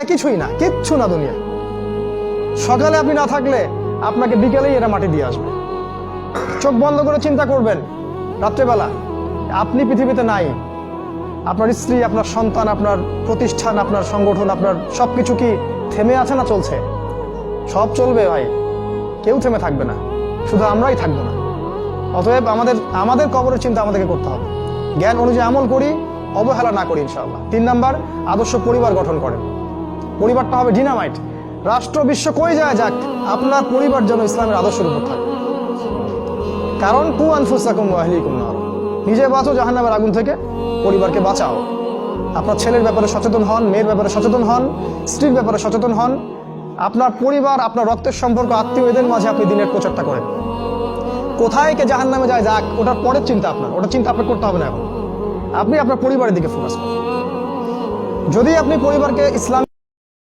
কিছুই না, কিচ্ছু না দুনিয়া। সকালে আপনি না থাকলে আপনাকে বিকেলেই এরা মাটি দিয়ে আসবে। চোখ বন্ধ করে চিন্তা করবেন রাত্রেবেলা আপনি পৃথিবীতে নাই, আপনার স্ত্রী, আপনার সন্তান, আপনার প্রতিষ্ঠান, আপনার সংগঠন, আপনার সবকিছু কি থেমে আছে না চলছে? সব চলবে ভাই, কেউ থেমে থাকবে না, শুধু আমরাই থাকবো না। অতএব আমাদের কবরের চিন্তা আমাদেরকে করতে হবে। জ্ঞান অনুযায়ী আমল করি, অবহেলা না করি ইনশাআল্লাহ। 3 নাম্বার, আদর্শ পরিবার গঠন করেন। পরিবারটা হবে ডিনামাইট। রাষ্ট্র বিশ্ব কই যায় যাক, আপনার পরিবার যেন ইসলামের আদর্শের উপর থাকে। কারণ কু আনফুসাকুম ওয়া আহলিকুম নার, নিজে বাঁচো জাহান্নামের আগুন থেকে, পরিবারকে বাঁচাও। আপনার ছেলের ব্যাপারে সচেতন হন, মেয়ের ব্যাপারে সচেতন হন, স্ত্রীর ব্যাপারে সচেতন হন। আপনার পরিবার, আপনার রক্তের সম্পর্ক, আত্মীয়, এদের মাঝে আপনি দিনের প্রচারটা করেন। কোথায় কে জাহান্নামে যায় যাক, ওটার পরের চিন্তা আপনার, ওটা চিন্তা আপনার করতে হবে না। এখন আপনি আপনার পরিবারের দিকে ফোকাস করুন। যদি আপনি পরিবারকে ইসলাম